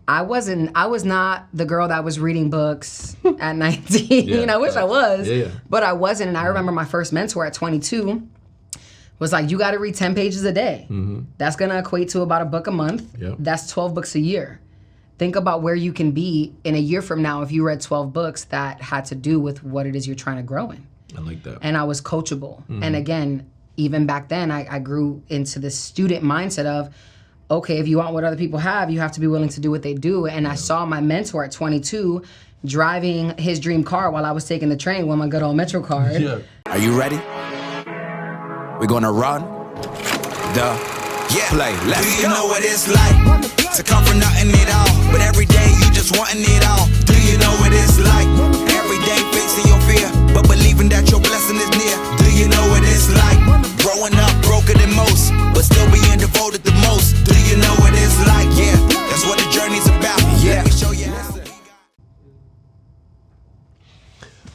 I was not the girl that was reading books at 19. I wish I was, but I wasn't. And I remember my first mentor at 22 was like, you got to read 10 pages a day. That's going to equate to about a book a month. That's 12 books a year. Think about where you can be in a year from now if you read 12 books that had to do with what it is you're trying to grow in. I like that. And I was coachable. And again, even back then, I grew into this student mindset of, okay, if you want what other people have, you have to be willing to do what they do. And I saw my mentor at 22 driving his dream car while I was taking the train with my good old Metro card. Are you ready? We're gonna run the play. Let's go. Do you know what it's like to come from nothing at all, but every day you just wanting it all? Do you know what it's like? Every day facing your fear, but believing that your blessing is near. Do you know what it's like? Growing up broker than most, but still being devoted the most. Do you know what it's like? Yeah, that's what the journey's about. Let me show you.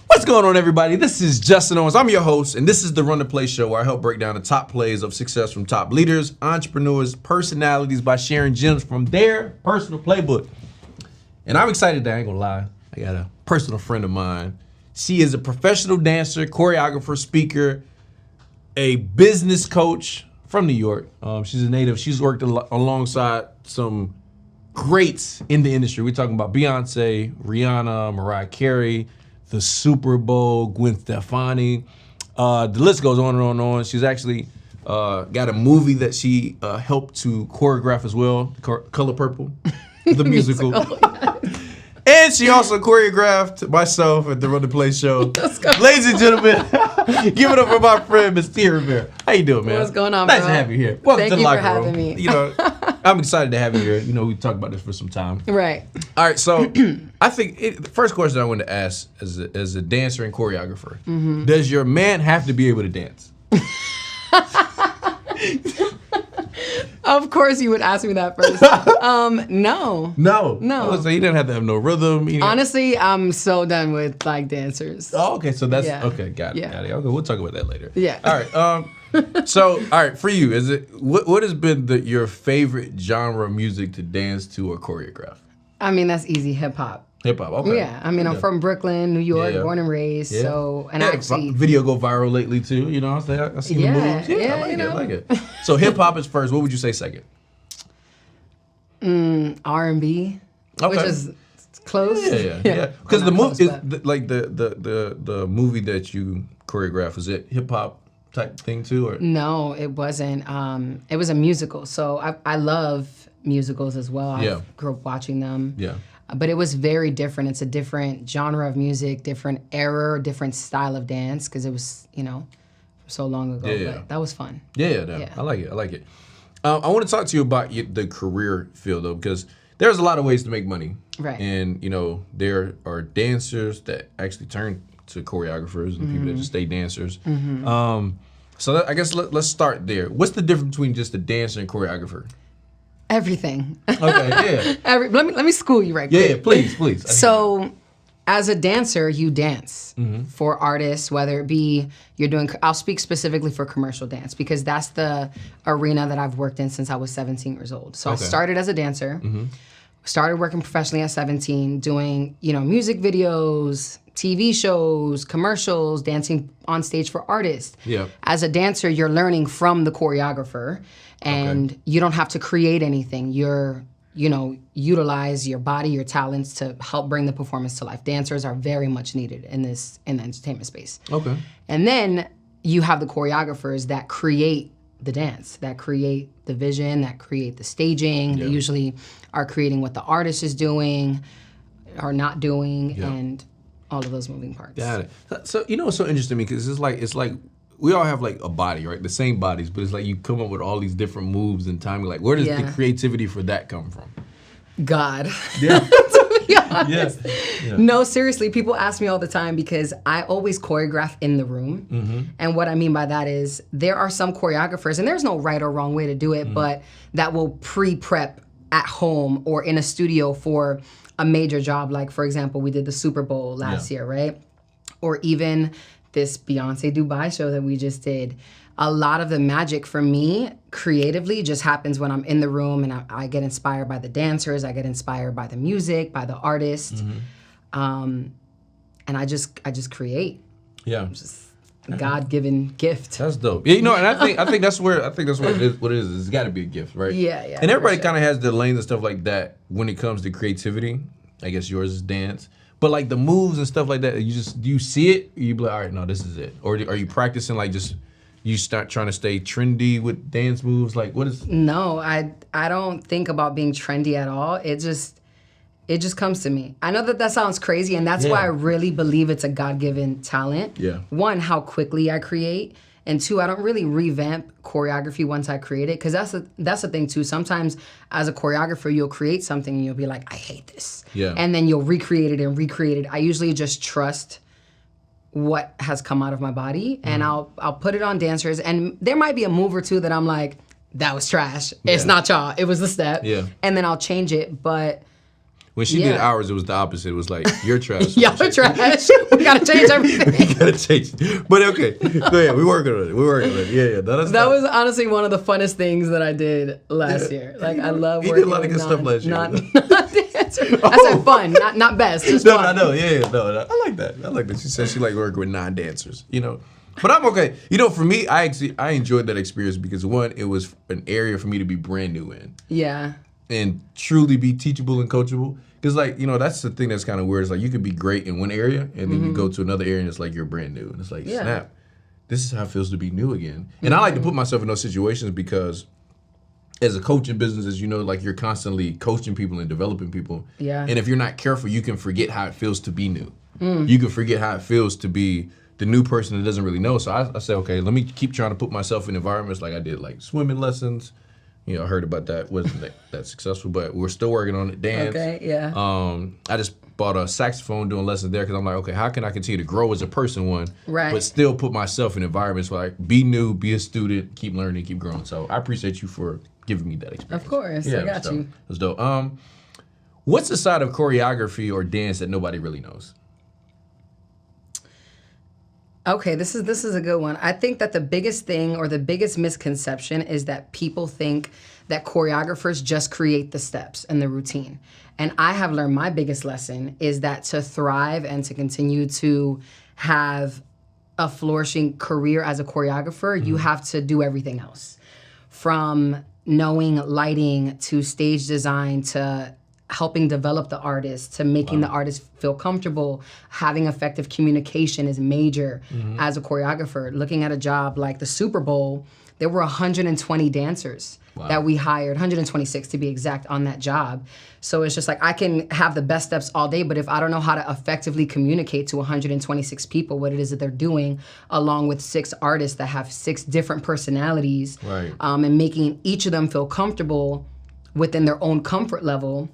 What's going on, everybody? This is Justin Owens. I'm your host, and this is the Run the Play show where I help break down the top plays of success from top leaders, entrepreneurs, personalities by sharing gems from their personal playbook. And I'm excited that I ain't gonna lie. I got a personal friend of mine. She is a professional dancer, choreographer, speaker, a business coach from New York. She's a native. She's worked alongside some greats in the industry. We're talking about Beyonce, Rihanna, Mariah Carey, the Super Bowl, Gwen Stefani. The list goes on and on and on. She's actually got a movie that she helped to choreograph as well, Color Purple, the musical. And she also choreographed myself at the Run the Play show. Ladies and gentlemen, give it up for my friend, Miss Tia Rivera. How you doing, man? What's going on, nice bro? to have you here. Welcome to the locker room. Thank you for having me. You know, I'm excited to have you here. You know, we talked about this for some time. Right. All right, so I think the first question I wanted to ask as a dancer and choreographer, does your man have to be able to dance? Of course you would ask me that first. No. No. So he didn't have to have no rhythm. Honestly, I'm so done with like dancers. Oh, okay. So that's okay. Got it. Okay, we'll talk about that later. Yeah. All right. So, all right, for you, is it what has been your favorite genre of music to dance to or choreograph? I mean, that's easy. Hip hop. Hip hop. Okay. Yeah. I mean, I'm from Brooklyn, New York, born and raised. Yeah. So, and actually, video go viral lately too. You know, I see the moves. Yeah, I like it. So hip hop is first. What would you say second? R&B, which is close. Yeah. Because the movie is like the movie that you choreograph. Is it hip hop type thing too, or no? It wasn't. It was a musical. So I love musicals as well. I grew up watching them. Yeah. But it was very different. It's a different genre of music, different era, different style of dance, because it was, so long ago. But that was fun. Yeah. I like it. I want to talk to you about the career field, though, because there's a lot of ways to make money. Right. And, there are dancers that actually turn to choreographers and people that just stay dancers. So I guess let's start there. What's the difference between just a dancer and choreographer? Everything. Okay, yeah. Let me school you right quick. Yeah, please. So, as a dancer, you dance for artists, whether it be I'll speak specifically for commercial dance because that's the arena that I've worked in since I was 17 years old. So I started as a dancer, started working professionally at 17, doing, music videos, TV shows, commercials, dancing on stage for artists. Yeah. As a dancer, you're learning from the choreographer and you don't have to create anything. You're utilize your body, your talents to help bring the performance to life. Dancers are very much needed in the entertainment space. Okay. And then you have the choreographers that create the dance, that create the vision, that create the staging. They usually are creating what the artist is doing or not doing and all of those moving parts. Got it. So what's so interesting to me, because it's like we all have like a body, right? The same bodies, but it's like you come up with all these different moves and timing. Like, where does the creativity for that come from? God. Yeah. To be honest. Yeah. No, seriously, people ask me all the time because I always choreograph in the room. And what I mean by that is there are some choreographers, and there's no right or wrong way to do it, but that will pre-prep at home or in a studio for a major job. Like, for example, we did the Super Bowl last year, right? Or even this Beyonce Dubai show that we just did. a lot of the magic for me creatively just happens when I'm in the room and I get inspired by the dancers, I get inspired by the music, by the artist, and I just create. Yeah. Just a God-given gift. That's dope. Yeah, you know, and I think that's what it is. What it is. It's got to be a gift, right? Yeah, yeah. And everybody kind of has their lanes and stuff like that when it comes to creativity. I guess yours is dance. But like the moves and stuff like that, you see it, you be like, all right, no, this is it. Or are you practicing like just you start trying to stay trendy with dance moves? Like what is? No, I don't think about being trendy at all. It just comes to me. I know that sounds crazy, and that's why I really believe it's a God-given talent. Yeah. One, how quickly I create, and two, I don't really revamp choreography once I create it, because that's the thing too. Sometimes as a choreographer, you'll create something and you'll be like, I hate this. Yeah. And then you'll recreate it. I usually just trust what has come out of my body, and I'll put it on dancers, and there might be a move or two that I'm like, that was trash. It's not y'all. It was the step. Yeah. And then I'll change it, but. When she did ours, it was the opposite. It was like, you're trash. Y'all trash. We gotta change everything. We gotta change it. But okay, go ahead. We're working on it. Yeah. That was honestly one of the funnest things that I did last year. Like, I love working. You did a lot of good stuff last year. I said fun, not best. Just fun. I know. Yeah. No, I like that. She said she liked working with non-dancers. You know. But I'm okay. You know, for me, I enjoyed that experience because one, it was an area for me to be brand new in. Yeah. And truly be teachable and coachable. Because, like, you know, that's the thing that's kind of weird. It's like you could be great in one area, and then you go to another area, and it's like you're brand new. And it's like, snap, this is how it feels to be new again. And I like to put myself in those situations because as a coaching business, as you know, like, you're constantly coaching people and developing people. Yeah. And if you're not careful, you can forget how it feels to be new. You can forget how it feels to be the new person that doesn't really know. So I say, okay, let me keep trying to put myself in environments like I did, like swimming lessons. You know, I heard about that. Wasn't that successful, but we're still working on it. Dance. Okay, yeah. I just bought a saxophone doing lessons there because I'm like, okay, how can I continue to grow as a person, one, right, but still put myself in environments where I be new, be a student, keep learning, keep growing. So I appreciate you for giving me that experience. Of course, I got you. That's dope. What's the side of choreography or dance that nobody really knows? Okay, this is a good one. I think that the biggest thing or the biggest misconception is that people think that choreographers just create the steps and the routine. And I have learned my biggest lesson is that to thrive and to continue to have a flourishing career as a choreographer, you have to do everything else. From knowing lighting to stage design to helping develop the artist to making the artist feel comfortable. Having effective communication is major as a choreographer. Looking at a job like the Super Bowl, there were 120 dancers that we hired, 126 to be exact, on that job. So it's just like, I can have the best steps all day, but if I don't know how to effectively communicate to 126 people what it is that they're doing, along with 6 artists that have 6 different personalities, and making each of them feel comfortable within their own comfort level,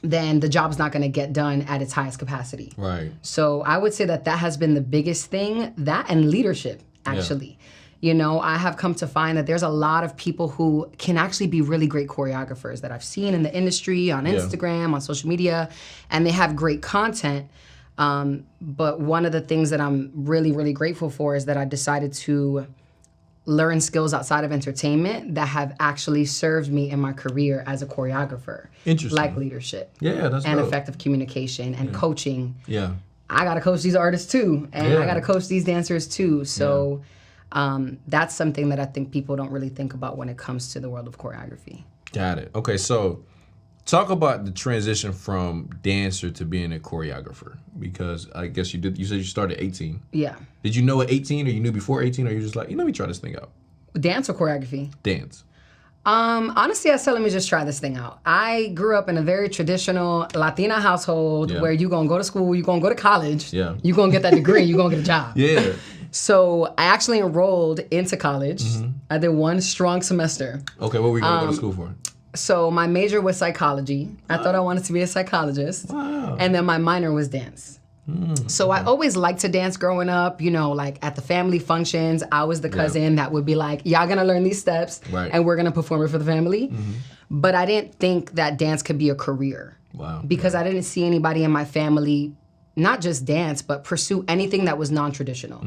then the job's not going to get done at its highest capacity. Right. So I would say that has been the biggest thing, that and leadership, actually. You know, I have come to find that there's a lot of people who can actually be really great choreographers that I've seen in the industry, on Instagram, on social media, and they have great content. But one of the things that I'm really, really grateful for is that I decided to learn skills outside of entertainment that have actually served me in my career as a choreographer. Interesting. Like leadership. Yeah, that's and dope. Effective communication and coaching. Yeah. I gotta coach these artists too, and I gotta coach these dancers too. So that's something that I think people don't really think about when it comes to the world of choreography. Got it. Okay, so talk about the transition from dancer to being a choreographer, because I guess you said you started at 18. Yeah. Did you know at 18, or you knew before 18, or you just like, let me try this thing out? Dance or choreography? Dance. Honestly, I said, let me just try this thing out. I grew up in a very traditional Latina household where you're gonna go to school, you're gonna go to college, you're gonna get that degree, you're gonna get a job. Yeah. So I actually enrolled into college. I did one strong semester. Okay, what were you gonna go to school for? So my major was psychology. I thought I wanted to be a psychologist. Wow. And then my minor was dance. So I always liked to dance growing up, you know, like at the family functions, I was the cousin that would be like, y'all gonna learn these steps and we're gonna perform it for the family. But I didn't think that dance could be a career. Wow. Because I didn't see anybody in my family not just dance, but pursue anything that was non-traditional.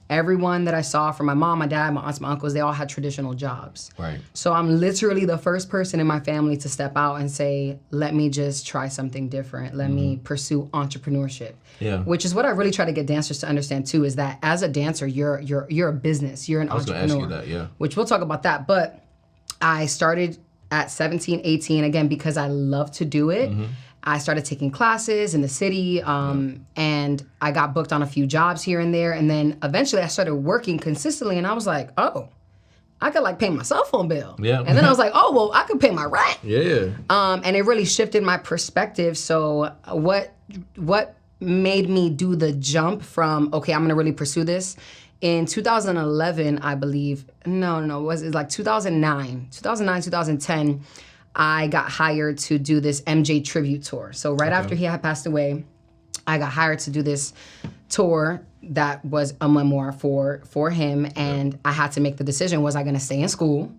Everyone that I saw, from my mom, my dad, my aunts, my uncles, they all had traditional jobs. Right. So I'm literally the first person in my family to step out and say, let me just try something different. Let me pursue entrepreneurship. Yeah. Which is what I really try to get dancers to understand too, is that as a dancer, you're a business, you're an entrepreneur. I was gonna ask you that, yeah. Which we'll talk about that, but I started at 17, 18, again, because I love to do it. I started taking classes in the city, and I got booked on a few jobs here and there. And then eventually I started working consistently, and I was like, oh, I could like pay my cell phone bill. Yeah. And then I was like, oh, well, I could pay my rent. Yeah. And it really shifted my perspective. So what made me do the jump from, okay, I'm gonna really pursue this? In 2011, I believe, was it like 2009, 2010, I got hired to do this MJ tribute tour. So right after he had passed away, I got hired to do this tour that was a memoir for him, and I had to make the decision, was I gonna stay in school?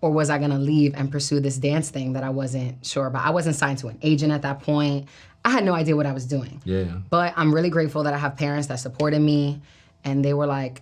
Or was I gonna leave and pursue this dance thing that I wasn't sure about? I wasn't signed to an agent at that point. I had no idea what I was doing. But I'm really grateful that I have parents that supported me, and they were like,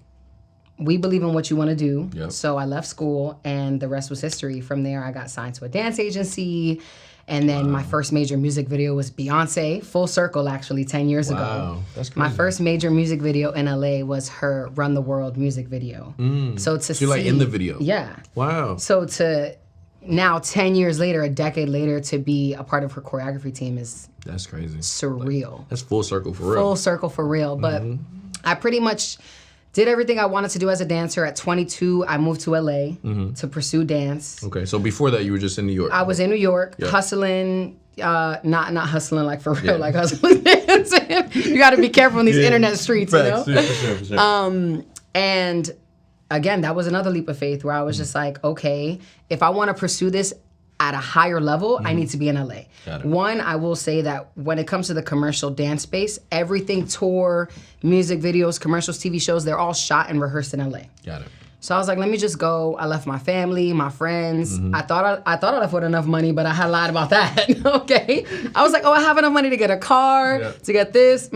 we believe in what you want to do. So I left school, and the rest was history. From there, I got signed to a dance agency, and then my first major music video was Beyonce, full circle actually, 10 years ago. That's crazy. My first major music video in LA was her Run the World music video. So to see, you're like in the video? Yeah. Wow. So to now, 10 years later, a decade later, to be a part of her choreography team is that's crazy. Surreal. That's full circle for real. Full circle for real. But I pretty much did everything I wanted to do as a dancer. At 22, I moved to LA to pursue dance. Okay, so before that, you were just in New York. I was in New York, hustling, not hustling like for real, like hustling dancing. You got to be careful in these internet streets, Facts. you know? For sure. And again, that was another leap of faith where I was just like, okay, if I want to pursue this at a higher level, I need to be in LA. One, I will say that when it comes to the commercial dance space, everything tour, music videos, commercials, TV shows, they're all shot and rehearsed in LA. Got it. So I was like, let me just go. I left my family, my friends. I thought I left with enough money, but I had lied about that. Okay. I was like, oh, I have enough money to get a car, to get this.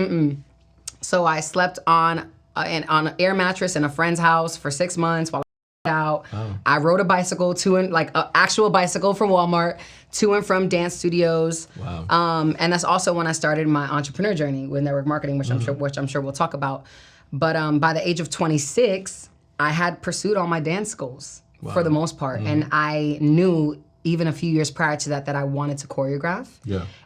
So I slept on an air mattress in a friend's house for 6 months while out. I rode a bicycle an actual bicycle from Walmart to and from dance studios. And that's also when I started my entrepreneur journey with network marketing, which I'm sure we'll talk about. But by the age of 26, I had pursued all my dance goals for the most part, and I knew even a few years prior to that I wanted to choreograph.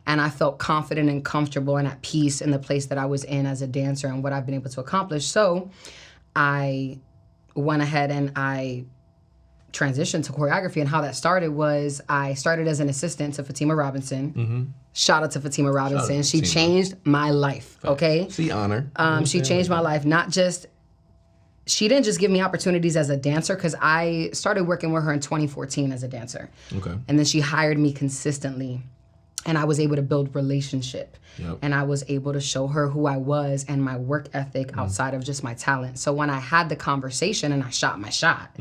And I felt confident and comfortable and at peace in the place that I was in as a dancer and what I've been able to accomplish. So I went ahead and I transitioned to choreography, and how that started was I started as an assistant to Fatima Robinson. Shout out to Fatima Robinson. She changed my life, okay? See, honor. She changed my life, she didn't just give me opportunities as a dancer, because I started working with her in 2014 as a dancer. And then she hired me consistently, and I was able to build relationship. And I was able to show her who I was and my work ethic outside of just my talent. So when I had the conversation and I shot my shot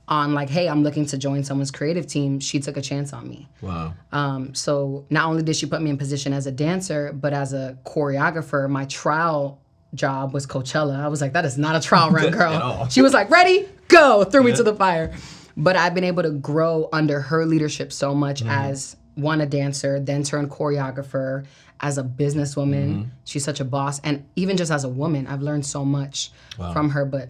on like, hey, I'm looking to join someone's creative team, she took a chance on me. So not only did she put me in position as a dancer, but as a choreographer, my trial job was Coachella. I was like, that is not a trial run, girl. She was like, ready, go, threw me to the fire. But I've been able to grow under her leadership so much as a dancer, then turned choreographer, as a businesswoman. She's such a boss. And even just as a woman, I've learned so much from her. But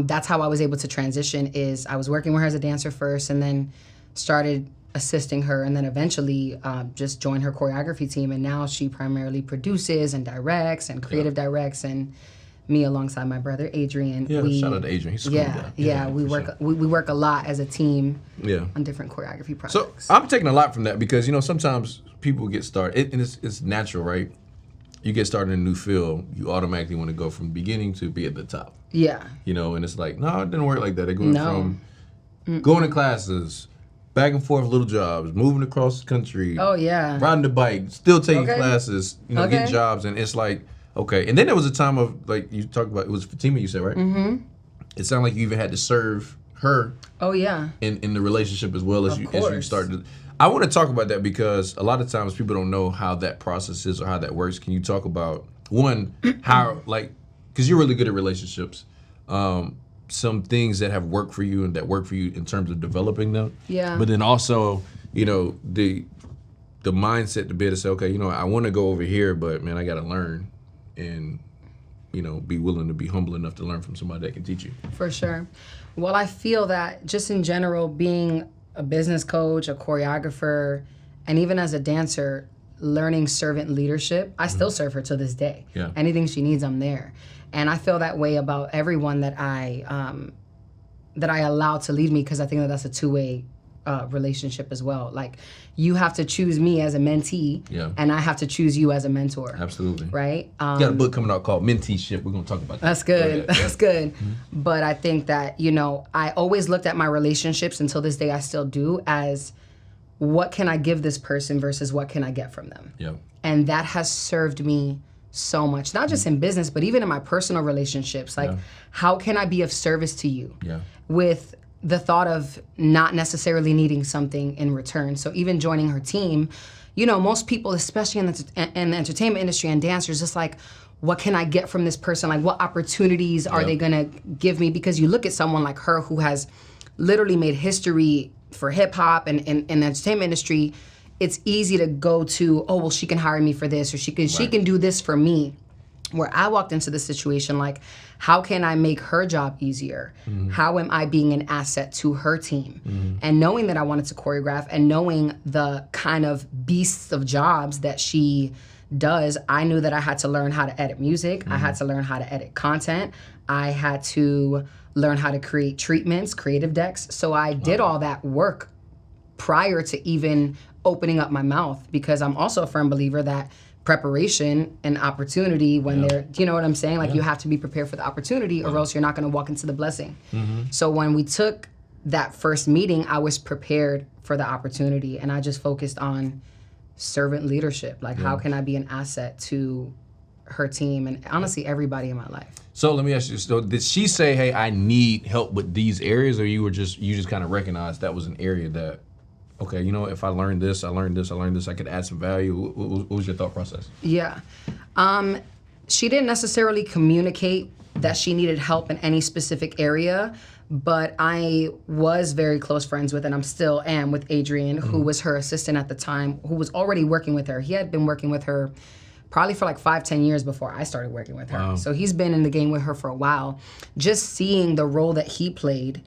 that's how I was able to transition, is I was working with her as a dancer first, and then started assisting her, and then eventually just joined her choreography team. And now she primarily produces and directs and creative directs, and me alongside my brother Adrian. Shout out to Adrian. He's a cool guy. We work a lot as a team on different choreography projects. So I'm taking a lot from that, because sometimes people get started, and it's natural, right? You get started in a new field, you automatically want to go from beginning to be at the top. And it's like, no, it didn't work like that. It goes from going to classes, back and forth little jobs, moving across the country. Riding the bike, still taking classes, getting jobs, and it's like, okay. And then there was a time of, like you talked about, it was Fatima, you said, right? It sounded like you even had to serve her. In the relationship as well as you started. I want to talk about that because a lot of times people don't know how that process is or how that works. Can you talk about, one, how, like, because you're really good at relationships, some things that have worked for you and that work for you in terms of developing them. Yeah. But then also, you know, the mindset to be able to say, okay, you know, I want to go over here, but man, I got to learn and, you know, be willing to be humble enough to learn from somebody that can teach you. For sure. Well, I feel that just in general, being a business coach, a choreographer, and even as a dancer, learning servant leadership, I still serve her to this day. Yeah. Anything she needs, I'm there. And I feel that way about everyone that I allow to lead me, because I think that that's a two-way relationship as well. Like, you have to choose me as a mentee, and I have to choose you as a mentor. Absolutely. Right? You got a book coming out called Menteeship. We're going to talk about that. That's good. That's good. Mm-hmm. But I think that, you know, I always looked at my relationships, until this day I still do, as what can I give this person versus what can I get from them? Yeah. And that has served me so much, not just in business, but even in my personal relationships. Like, how can I be of service to you? Yeah. With the thought of not necessarily needing something in return. So even joining her team, you know, most people, especially in the entertainment industry and dancers, just like, what can I get from this person? Like, what opportunities are they gonna give me? Because you look at someone like her who has literally made history for hip hop and in the entertainment industry. It's easy to go to, oh, well, she can hire me for this, or she can do this for me. Where I walked into this situation like, how can I make her job easier? Mm-hmm. How am I being an asset to her team? Mm-hmm. And knowing that I wanted to choreograph and knowing the kind of beasts of jobs that she does, I knew that I had to learn how to edit music. Mm-hmm. I had to learn how to edit content. I had to learn how to create treatments, creative decks. So I did all that work prior to even opening up my mouth, because I'm also a firm believer that preparation and opportunity, when they're, you know what I'm saying? Like, you have to be prepared for the opportunity, or else you're not going to walk into the blessing. Mm-hmm. So when we took that first meeting, I was prepared for the opportunity, and I just focused on servant leadership. Like, how can I be an asset to her team and honestly everybody in my life? So let me ask you, so did she say, hey, I need help with these areas, or you just kind of recognized that was an area that, okay, you know, if I learned this, I could add some value? What was your thought process? Yeah. She didn't necessarily communicate that she needed help in any specific area, but I was very close friends with, and I'm still am, with Adrian, who was her assistant at the time, who was already working with her. He had been working with her probably for like 5-10 years before I started working with her. Wow. So he's been in the game with her for a while. Just seeing the role that he played,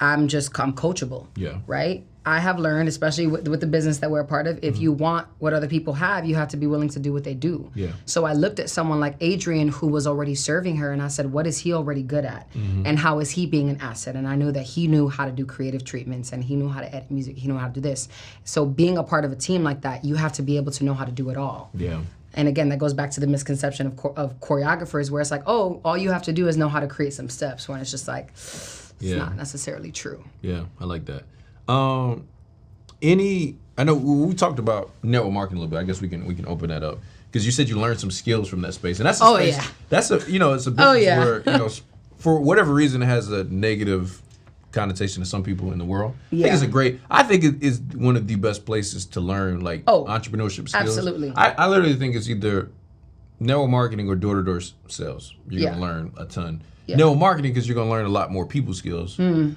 I'm coachable. Yeah. Right? I have learned, especially with the business that we're a part of, if you want what other people have, you have to be willing to do what they do. Yeah. So I looked at someone like Adrian, who was already serving her, and I said, what is he already good at? Mm-hmm. And how is he being an asset? And I knew that he knew how to do creative treatments, and he knew how to edit music, he knew how to do this. So being a part of a team like that, you have to be able to know how to do it all. Yeah. And again, that goes back to the misconception of choreographers, where it's like, oh, all you have to do is know how to create some steps, when it's just like, it's not necessarily true. Yeah, I like that. I know we talked about network marketing a little bit. I guess we can open that up, because you said you learned some skills from that space, and that's a space. That's a it's a business where for whatever reason it has a negative connotation to some people in the world. Yeah. I think it is one of the best places to learn entrepreneurship skills. Absolutely. I literally think it's either network marketing or door-to-door sales. You're gonna learn a ton. Yeah. Network marketing, because you're gonna learn a lot more people skills. Mm.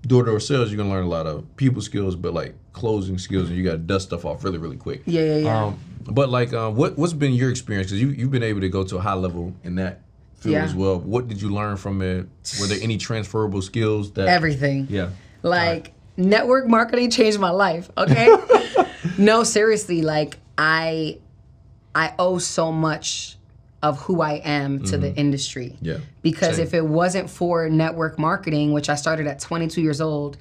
Door-to-door sales, you're gonna learn a lot of people skills, but like closing skills, and you gotta dust stuff off really, really quick. Yeah. But like, what's been your experience? Because you've been able to go to a high level in that field as well. What did you learn from it? Were there any transferable skills? Everything. Yeah. Like, network marketing changed my life. Okay. No, seriously. Like, I owe so much of who I am to the industry. Yeah. Because if it wasn't for network marketing, which I started at 22 years old,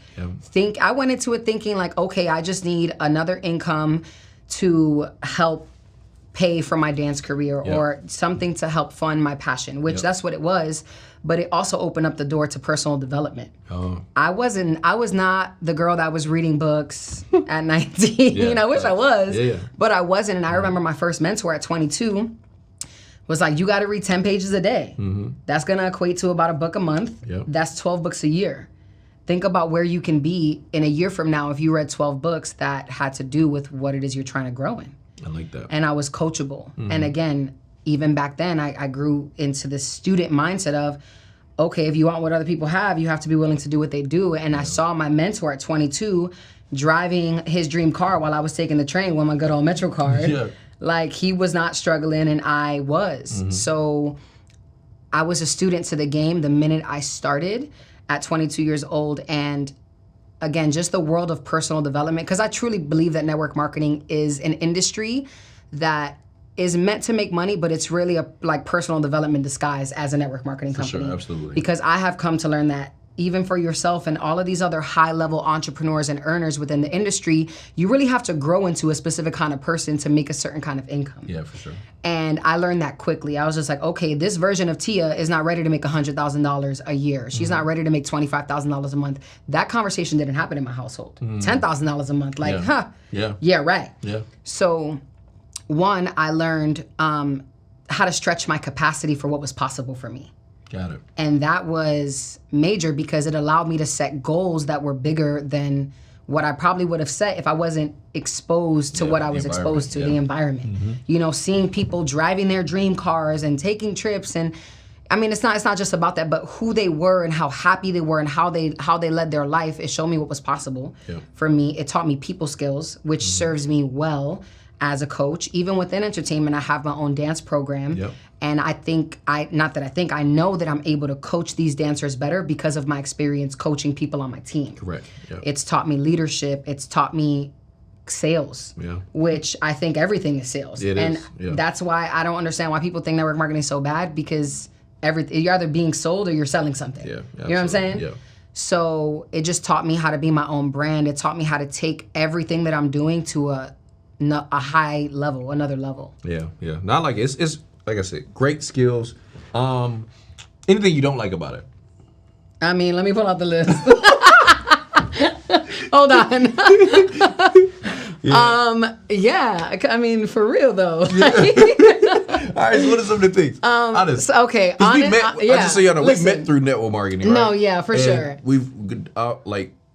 I went into it thinking like, okay, I just need another income to help pay for my dance career or something to help fund my passion, which that's what it was. But it also opened up the door to personal development. Oh. I was not the girl that was reading books at 19. I wish I was, but I wasn't. And I remember my first mentor at 22 was like, you got to read 10 pages a day. Mm-hmm. That's going to equate to about a book a month. Yep. That's 12 books a year. think about where you can be in a year from now if you read 12 books that had to do with what it is you're trying to grow in. I like that. And I was coachable. And again, even back then, I grew into this student mindset of, okay, if you want what other people have, you have to be willing to do what they do. And I saw my mentor at 22 driving his dream car while I was taking the train with my good old Metro card. Yeah. Like, he was not struggling and I was. So I was a student to the game the minute I started at 22 years old. And again, just the world of personal development, because I truly believe that network marketing is an industry that is meant to make money, but it's really a like personal development disguised as a network marketing company. For sure, absolutely. Because I have come to learn that even for yourself and all of these other high-level entrepreneurs and earners within the industry, you really have to grow into a specific kind of person to make a certain kind of income. Yeah, for sure. And I learned that quickly. I was just like, okay, this version of Tia is not ready to make $100,000 a year. She's not ready to make $25,000 a month. That conversation didn't happen in my household. $10,000 a month, like, yeah, right. Yeah. So, one, I learned how to stretch my capacity for what was possible for me. Got it. And that was major because it allowed me to set goals that were bigger than what I probably would have set if I wasn't exposed to what I was exposed to, the environment. You know, seeing people driving their dream cars and taking trips, and I mean, it's not just about that, but who they were and how happy they were and how they led their life. It showed me what was possible for me. It taught me people skills, which serves me well as a coach. Even within entertainment, I have my own dance program. And I know that I'm able to coach these dancers better because of my experience coaching people on my team. Correct. Yep. It's taught me leadership. It's taught me sales, which I think everything is sales. That's why I don't understand why people think network marketing is so bad, because you're either being sold or you're selling something. You know what I'm saying? Yeah. So it just taught me how to be my own brand. It taught me how to take everything that I'm doing to a high level, another level. Yeah. Not like it's like I said, great skills. Anything you don't like about it? I mean, let me pull out the list. Hold on. I mean, for real though. All right, so what are some of the things? Honest. Okay. Just so y'all know, we met through network marketing, right? No, yeah, for sure. We've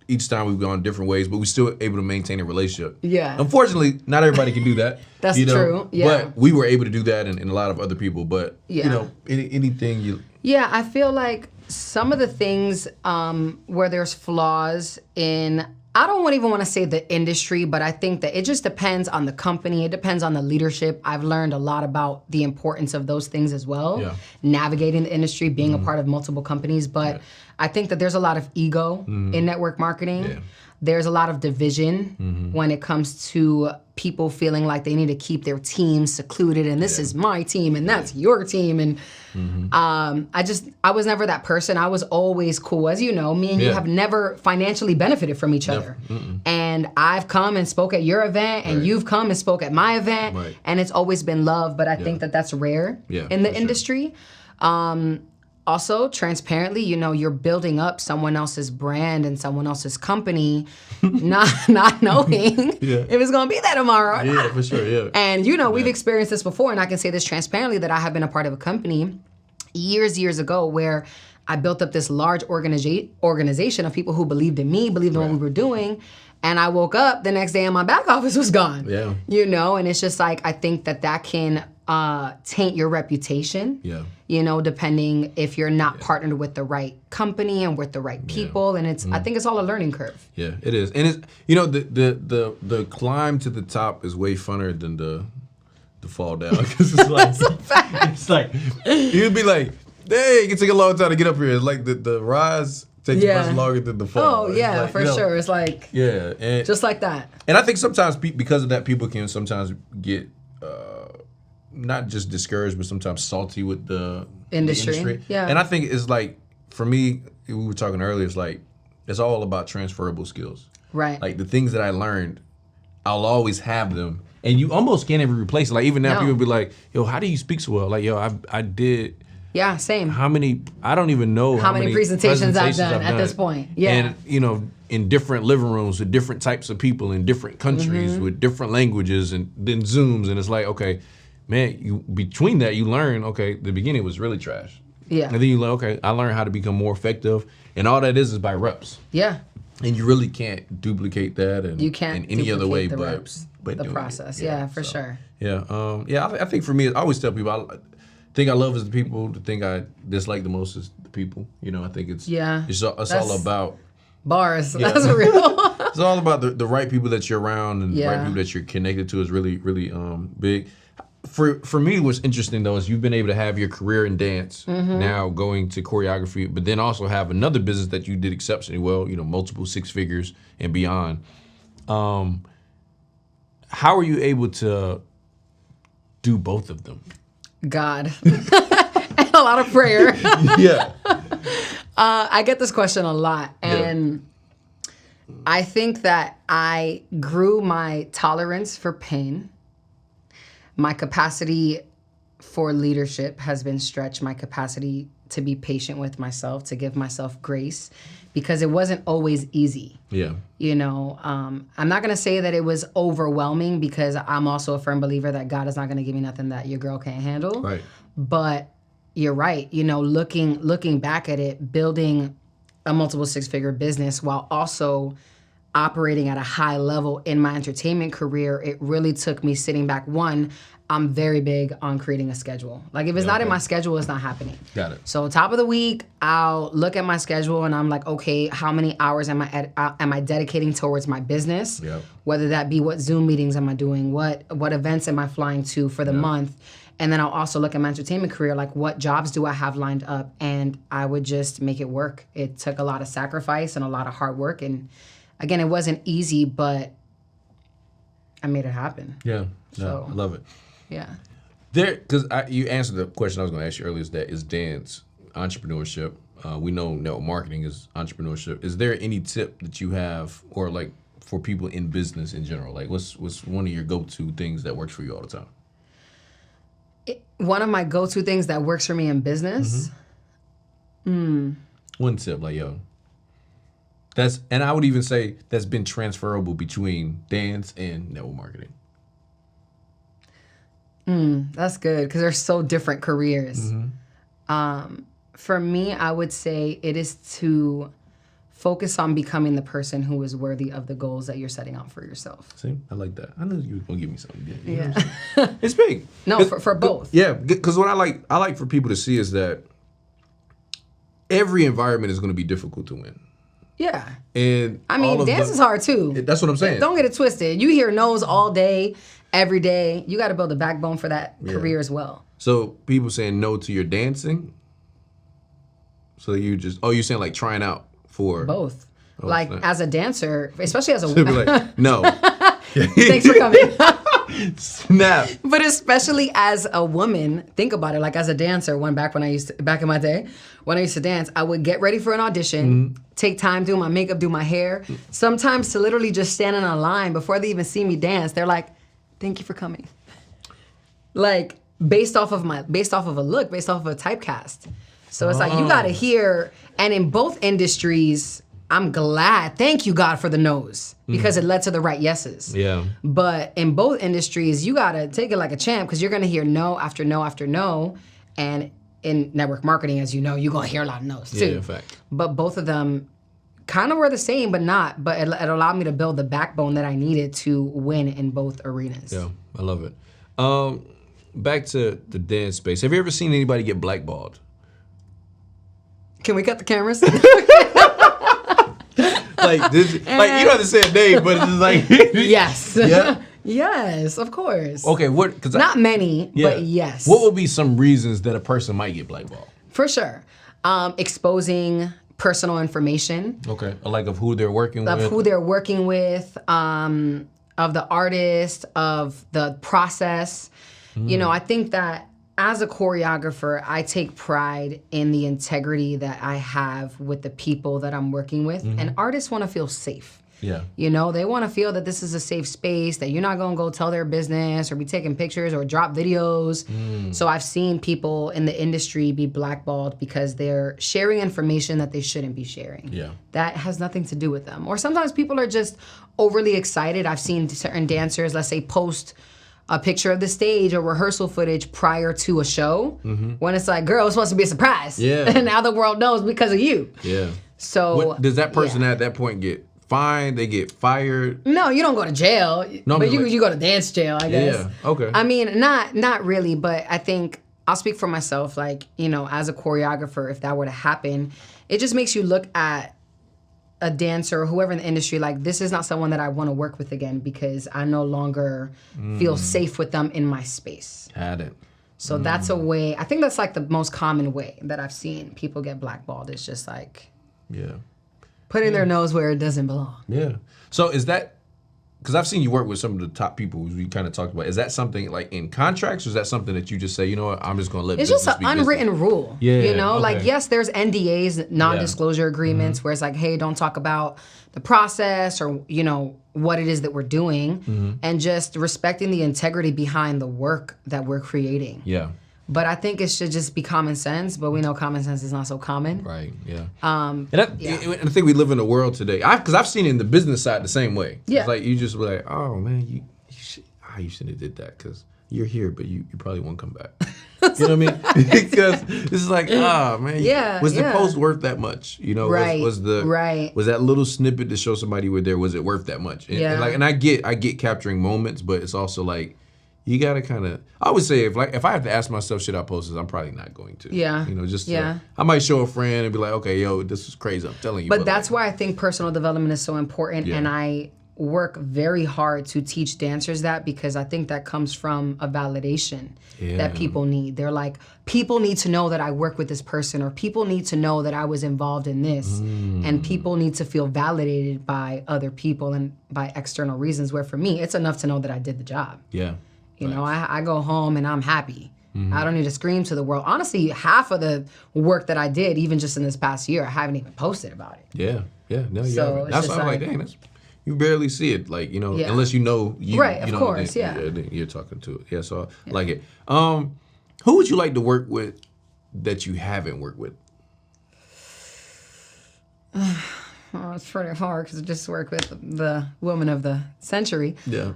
each time we've gone different ways, but we're still able to maintain a relationship. Yeah. Unfortunately, not everybody can do that. That's true. Yeah. But we were able to do that, and a lot of other people. But you know, anything you. Yeah, I feel like some of the things where there's flaws in, I don't even want to say the industry, but I think that it just depends on the company. It depends on the leadership. I've learned a lot about the importance of those things as well. Yeah. Navigating the industry, being a part of multiple companies. But I think that there's a lot of ego in network marketing. Yeah. There's a lot of division when it comes to people feeling like they need to keep their team secluded, and this is my team and that's your team. And I was never that person. I was always cool. As you know, me and you have never financially benefited from each other. And I've come and spoke at your event, and you've come and spoke at my event, and it's always been love. But I think that that's rare in the industry. Also, transparently, you know, you're building up someone else's brand and someone else's company, not knowing if it's going to be that tomorrow or not. Yeah, for sure, yeah. And, you know, we've experienced this before, and I can say this transparently, that I have been a part of a company years ago where I built up this large organization of people who believed in me, believed in what we were doing, and I woke up the next day and my back office was gone. Yeah. You know, and it's just like, I think that can taint your reputation. Yeah. You know, depending if you're not partnered with the right company and with the right people, and it's I think it's all a learning curve. Yeah, it is, and it's, you know, the climb to the top is way funner than the fall down, because it's like that's a fact. It's like you'd be like, hey, it can take a long time to get up here. It's like the rise takes much longer than the fall. Oh yeah, like, for sure. It's like and just like that. And I think sometimes because of that, people can sometimes get not just discouraged, but sometimes salty with the industry. Yeah. And I think it's like, for me, we were talking earlier, it's like, it's all about transferable skills. Right. Like the things that I learned, I'll always have them. And you almost can't ever replace it. Like even now people be like, yo, how do you speak so well? Like, yo, I did. Yeah, same. I don't even know how many presentations I've done at this point. Yeah. And, you know, in different living rooms with different types of people in different countries with different languages, and then Zooms. And it's like, okay, man, between that, you learn, okay, the beginning was really trash. Yeah. And then you like, okay, I learned how to become more effective. And all that is by reps. Yeah. And you really can't duplicate that you can't in any other way the but reps, the process. For sure. Yeah. I think for me, I always tell people, the thing I love is the people. The thing I dislike the most is the people. You know, I think it's all about bars. Yeah. That's real. It's all about the right people that you're around and the right people that you're connected to is really, really big. For me, what's interesting though is you've been able to have your career in dance, now going to choreography, but then also have another business that you did exceptionally well. You know, multiple 6 figures and beyond. How are you able to do both of them? God, and a lot of prayer. Yeah. I get this question a lot, and I think that I grew my tolerance for pain. My capacity for leadership has been stretched. My capacity to be patient with myself, to give myself grace, because it wasn't always easy. Yeah. You know, I'm not going to say that it was overwhelming, because I'm also a firm believer that God is not going to give me nothing that your girl can't handle. Right. But you're right. You know, looking back at it, building a multiple 6-figure business while also operating at a high level in my entertainment career, it really took me sitting back. One, I'm very big on creating a schedule. Like, if it's not in my schedule, it's not happening. Got it. So top of the week, I'll look at my schedule and I'm like, okay, how many hours am I dedicating towards my business? Yep. Whether that be what Zoom meetings am I doing, what events am I flying to for the month? And then I'll also look at my entertainment career, like what jobs do I have lined up? And I would just make it work. It took a lot of sacrifice and a lot of hard work. And again, it wasn't easy, but I made it happen. Yeah, no, I love it. Yeah. Because you answered the question I was going to ask you earlier, is dance entrepreneurship. We know network marketing is entrepreneurship. Is there any tip that you have, or like for people in business in general? Like, what's one of your go-to things that works for you all the time? One of my go-to things that works for me in business? One tip, like, yo. And I would even say that's been transferable between dance and network marketing. That's good, because they're so different careers. For me, I would say it is to focus on becoming the person who is worthy of the goals that you're setting out for yourself. See, I like that. I knew you were gonna give me something. Yeah. It's big. No, for both. Yeah, because what I like for people to see is that every environment is going to be difficult to win. Yeah. And I mean, dance is hard too. That's what I'm saying. Don't get it twisted. You hear no's all day, every day. You got to build a backbone for that career as well. So people saying no to your dancing. So you're saying like trying out for both. Like as a dancer, especially as a woman. Like, no. Thanks for coming. Snap. But especially as a woman, think about it. Like as a dancer, back in my day, when I used to dance, I would get ready for an audition, take time, do my makeup, do my hair. Sometimes to literally just stand in a line before they even see me dance, they're like, "Thank you for coming." Like based off of a look, based off of a typecast. So it's like you gotta hear, and in both industries, I'm glad. Thank you, God, for the no's, because it led to the right yeses. Yeah. But in both industries, you gotta take it like a champ, because you're gonna hear no after no after no. And in network marketing, as you know, you're gonna hear a lot of no's too. Yeah, in fact. But both of them kind of were the same, but not. But it allowed me to build the backbone that I needed to win in both arenas. Yeah, I love it. Back to the dance space. Have you ever seen anybody get blackballed? Can we cut the cameras? Like you don't have to say a name, but it's just like yes, yeah, yes, of course. Okay, what? Because not many, but yes. What would be some reasons that a person might get blackballed? For sure, exposing personal information. Okay, like of who they're working with. Of who they're working with, of the artist, of the process. You know, I think that as a choreographer, I take pride in the integrity that I have with the people that I'm working with. And artists want to feel safe. Yeah. You know, they want to feel that this is a safe space, that you're not going to go tell their business or be taking pictures or drop videos. So I've seen people in the industry be blackballed because they're sharing information that they shouldn't be sharing. Yeah. That has nothing to do with them. Or sometimes people are just overly excited. I've seen certain dancers, let's say, post a picture of the stage or rehearsal footage prior to a show, when it's like, girl, it's supposed to be a surprise. Yeah. And now the world knows because of you. Yeah. So does that person at that point get fined? They get fired? No, you don't go to jail. No, but like, you go to dance jail, I guess. Yeah, okay. I mean, not really, but I think I'll speak for myself. Like, you know, as a choreographer, if that were to happen, it just makes you look at a dancer or whoever in the industry, like, this is not someone that I want to work with again because I no longer feel safe with them in my space. Had it. So that's a way, I think that's like the most common way that I've seen people get blackballed. It's just like, putting their nose where it doesn't belong. Yeah. So is that, because I've seen you work with some of the top people we kind of talked about. Is that something like in contracts, or is that something that you just say, you know what, I'm just going to let it's just an unwritten rule. Yeah. You know, okay. like, yes, there's NDAs, non-disclosure agreements, where it's like, hey, don't talk about the process or, you know, what it is that we're doing, and just respecting the integrity behind the work that we're creating. Yeah. But I think it should just be common sense, but we know common sense is not so common. Right, yeah. And I think we live in a world today, because I've seen it in the business side the same way. Yeah. It's like, you just be like, oh man, you shouldn't have did that, because you're here, but you probably won't come back. You know what I mean? Because this is like, man, was the post worth that much? You know, right, was that little snippet to show somebody we're there, was it worth that much? And I get capturing moments, but it's also like, you gotta kind of. I always say if I have to ask myself, should I post this? I'm probably not going to. Yeah. You know, I might show a friend and be like, okay, yo, this is crazy. I'm telling you. But that's why I think personal development is so important, and I work very hard to teach dancers that, because I think that comes from a validation that people need. They're like, people need to know that I work with this person, or people need to know that I was involved in this, and people need to feel validated by other people and by external reasons. Where for me, it's enough to know that I did the job. Yeah. You know, I go home and I'm happy. I don't need to scream to the world. Honestly, half of the work that I did, even just in this past year, I haven't even posted about it. Yeah. No, you So haven't. That's why I'm like, dang, you barely see it, like, you know, unless you know you. Right, of course, then you're talking to it. Yeah, so I like it. Who would you like to work with that you haven't worked with? Oh, it's pretty hard because I just worked with the woman of the century. Yeah.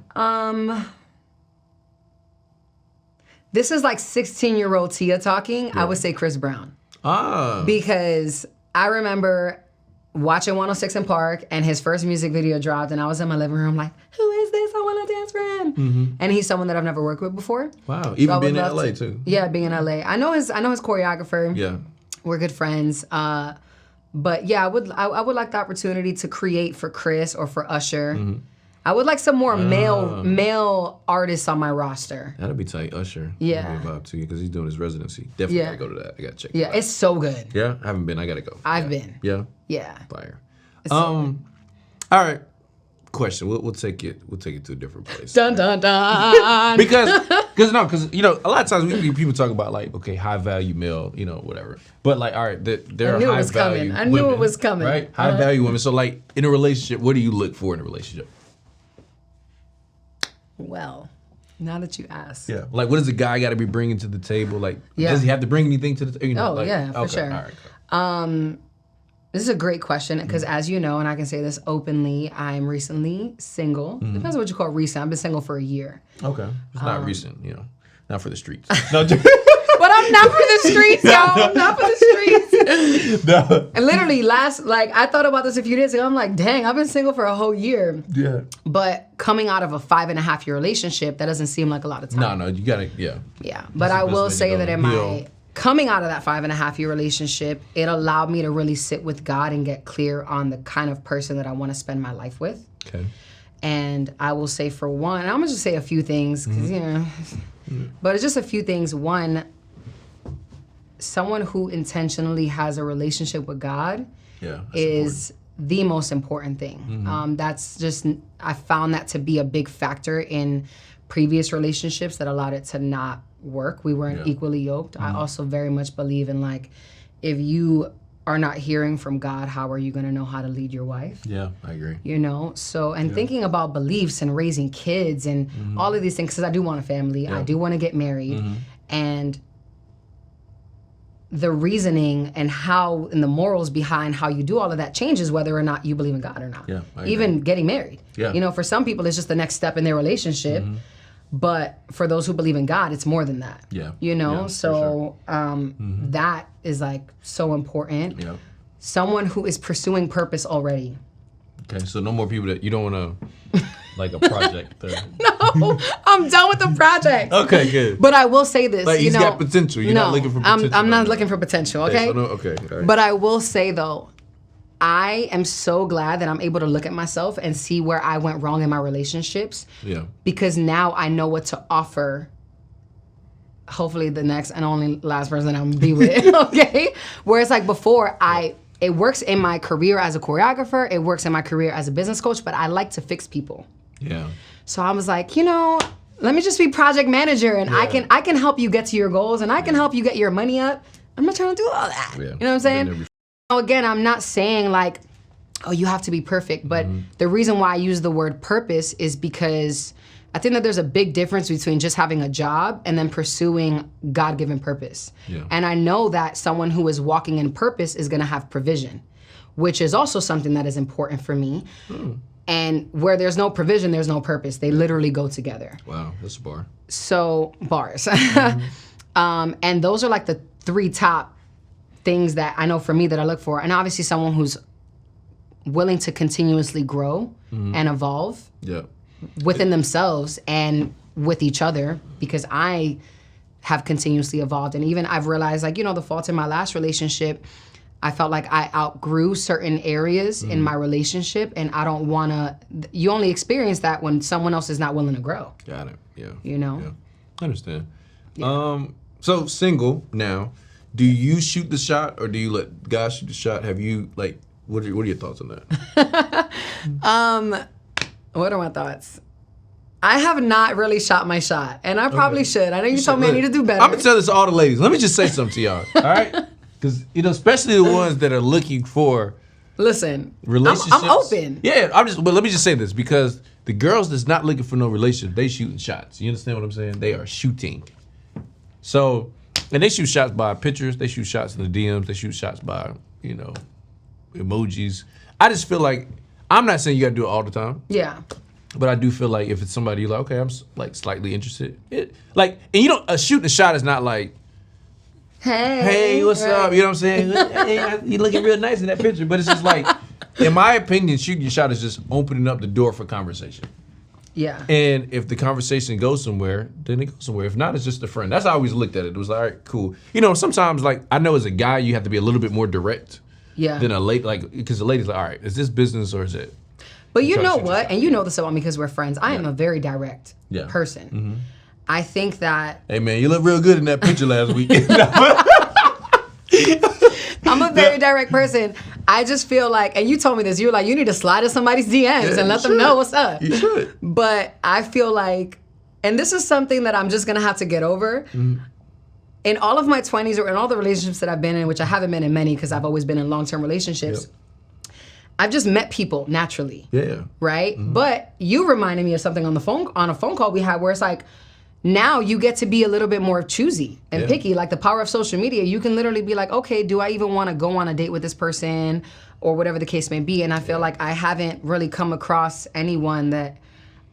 This is like 16-year-old Tia talking. I would say Chris Brown. Because I remember watching 106 in Park, and his first music video dropped, and I was in my living room like, who is this? I want to dance for him. And he's someone that I've never worked with before. Wow. Even being in LA too. Yeah, being in LA. I know his choreographer. Yeah. We're good friends. But yeah, I would like the opportunity to create for Chris or for Usher. I would like some more male artists on my roster. That'd be tight, Usher. Yeah. That'd be a vibe too, because he's doing his residency. Definitely gotta go to that. I gotta check it out. Yeah, it's so good. Yeah? I haven't been. I gotta go. I've been. Yeah? Yeah. Fire. So all right. Question. We'll take it to a different place. Dun dun dun. because you know, a lot of times people talk about like, okay, high value male, you know, whatever. But like, all right, there are high value women. I knew it was coming. Right? High value women. So like, in a relationship, what do you look for in a relationship? Well, now that you ask. Yeah. Like, what does a guy got to be bringing to the table? Like, does he have to bring anything to the table? You know, for sure. All right. This is a great question because, as you know, and I can say this openly, I'm recently single. Depends on what you call recent. I've been single for a year. Okay. It's not recent, you know. Not for the streets. No, but I'm not for the streets, y'all. I'm not for the streets. No. And literally I thought about this a few days ago. I'm like, dang, I've been single for a whole year. Yeah. But coming out of a 5.5-year relationship, that doesn't seem like a lot of time. No, you gotta, yeah. Yeah. But I will say that in my coming out of that 5.5-year relationship, it allowed me to really sit with God and get clear on the kind of person that I want to spend my life with. Okay. And I will say, for one, I'm gonna just say a few things, because but it's just a few things. One, someone who intentionally has a relationship with God is the most important thing. That's just, I found that to be a big factor in previous relationships that allowed it to not work. We weren't equally yoked. I also very much believe in, like, if you are not hearing from God, how are you going to know how to lead your wife? Yeah, I agree. You know, so, and thinking about beliefs and raising kids and all of these things, because I do want a family, I do want to get married, and the reasoning and how, and the morals behind how you do all of that changes whether or not you believe in God or not. Yeah, even getting married. Yeah. You know, for some people, it's just the next step in their relationship. But for those who believe in God, it's more than that. Yeah. You know? Yeah, so that is like so important. Yeah. Someone who is pursuing purpose already. Okay, so no more people that you don't want to, like a project. No, I'm done with the project. Okay, good. But I will say this, Like he's got potential. You're not looking for potential. I'm not looking for potential, okay? Okay. All right. But I will say though, I am so glad that I'm able to look at myself and see where I went wrong in my relationships. Yeah. Because now I know what to offer. Hopefully the next and only last person I'm gonna be with, okay? Whereas like before, it works in my career as a choreographer, it works in my career as a business coach, but I like to fix people. Yeah. So I was like, let me just be project manager and I can help you get to your goals and I can help you get your money up. I'm not trying to do all that. Yeah. You know what I'm saying? Again, I'm not saying like, oh, you have to be perfect, but the reason why I use the word purpose is because I think that there's a big difference between just having a job and then pursuing God-given purpose. Yeah. And I know that someone who is walking in purpose is gonna have provision, which is also something that is important for me. And where there's no provision, there's no purpose. They literally go together. Wow, that's a bar. So, bars. And those are like the 3 top things that I know for me that I look for. And obviously someone who's willing to continuously grow and evolve within themselves and with each other, because I have continuously evolved. And even I've realized like, the fault in my last relationship, I felt like I outgrew certain areas in my relationship, and I don't wanna, you only experience that when someone else is not willing to grow. Got it, yeah. Yeah. I understand. Yeah. So single now, do you shoot the shot or do you let guys shoot the shot? Have you, like, what are your thoughts on that? What are my thoughts? I have not really shot my shot, and I probably should. I know you told me I need to do better. I'm gonna tell this to all the ladies. Let me just say something to y'all, all right? Because, especially the ones that are looking for relationships. I'm open. Yeah, but let me just say this, because the girls that's not looking for no relationship, they shooting shots. You understand what I'm saying? They are shooting. So, and they shoot shots by pictures, they shoot shots in the DMs, they shoot shots by, emojis. I just feel like, I'm not saying you gotta do it all the time. Yeah. But I do feel like if it's somebody you're like, okay, I'm like slightly interested. Shooting a shot is not like, hey, what's up? You know what I'm saying? Hey, you looking real nice in that picture. But it's just like, in my opinion, shooting your shot is just opening up the door for conversation. Yeah. And if the conversation goes somewhere, then it goes somewhere. If not, it's just a friend. That's how I always looked at it. It was like, all right, cool. Sometimes like, I know as a guy, you have to be a little bit more direct than a lady, like, because the lady's like, all right, is this business or is it? But you know what? And you know this about me because we're friends. I am a very direct person. I think that... Hey, man, you look real good in that picture last week. I'm a very direct person. I just feel like, and you told me this, you were like, you need to slide in somebody's DMs and let them know what's up. You should. But I feel like, and this is something that I'm just gonna have to get over. In all of my 20s or in all the relationships that I've been in, which I haven't been in many because I've always been in long-term relationships, I've just met people naturally. Yeah. Right? But you reminded me of something on a phone call we had where it's like, now you get to be a little bit more choosy and picky. Like the power of social media, you can literally be like, okay, do I even want to go on a date with this person or whatever the case may be? And I feel like I haven't really come across anyone that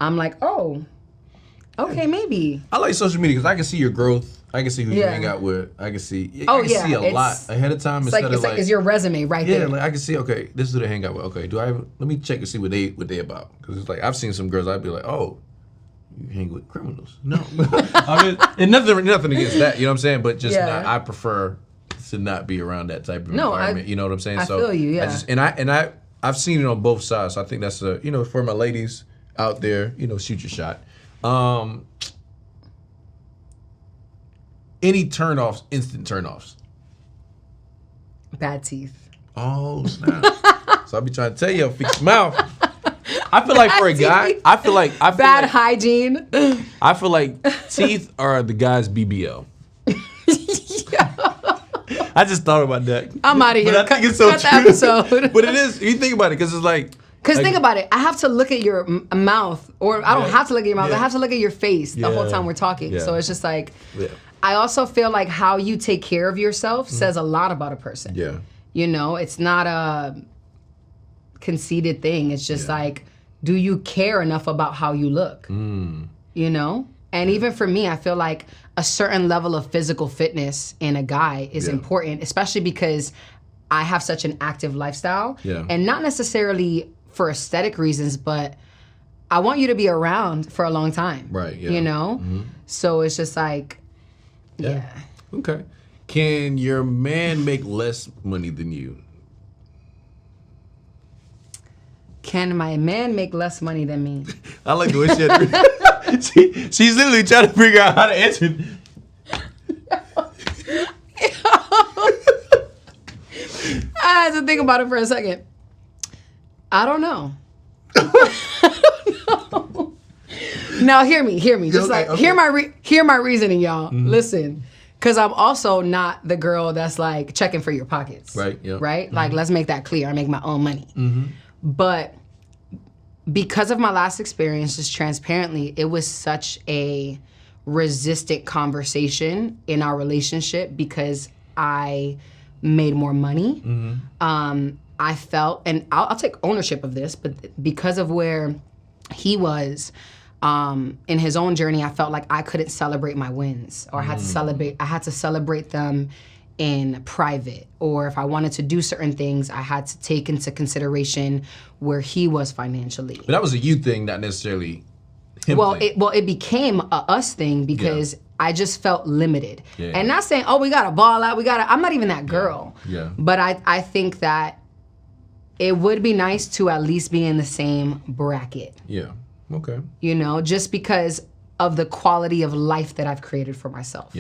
I'm like, oh, okay, maybe. I like social media because I can see your growth. I can see who you hang out with. I can see see a lot ahead of time instead of like it's your resume right there. Yeah, like I can see, okay, this is who they hang out with. Okay, let me check and see what they about. Because it's like I've seen some girls, I'd be like, oh, you hang with criminals. No. I mean, and nothing against that, you know what I'm saying? But just I prefer to not be around that type of environment. You know what I'm saying? I feel you, yeah. I've seen it on both sides. So I think that's for my ladies out there, shoot your shot. Any turnoffs, instant turnoffs? Bad teeth. Oh, snap. So I'll be trying to tell you, fix your mouth. I feel like for a guy, I feel like bad hygiene. I feel like teeth are the guy's BBL. I just thought about that. I'm out of here. But I think it's so true. The episode. But it is. You think about it, because it's like. Because think about it. I have to look at your mouth, or I don't have to look at your mouth. I have to look at your face the whole time we're talking. So it's just like. Yeah. I also feel like how you take care of yourself says a lot about a person. Yeah. It's not a conceited thing. It's just like, do you care enough about how you look? You know? And even for me, I feel like a certain level of physical fitness in a guy is important, especially because I have such an active lifestyle. Yeah. And not necessarily for aesthetic reasons, but I want you to be around for a long time. Right, yeah. You know? So it's just like, yeah. Okay. Can your man make less money than you? Can my man make less money than me? I like the way she's literally trying to figure out how to answer it. I had to think about it for a second. I don't know. Now hear me. Just hear my reasoning, y'all. Listen, because I'm also not the girl that's like checking for your pockets. Right. Yeah. Right. Like, let's make that clear. I make my own money. But because of my last experience, just transparently, it was such a resistant conversation in our relationship because I made more money. I felt, and I'll take ownership of this, but because of where he was in his own journey, I felt like I couldn't celebrate my wins, or I had to celebrate them in private, or if I wanted to do certain things, I had to take into consideration where he was financially. But that was a you thing, not necessarily him thing. It became a us thing because I just felt limited. And not saying, oh, we gotta ball out, I'm not even that girl. But I think that it would be nice to at least be in the same bracket. Yeah, okay. You know, just because of the quality of life that I've created for myself.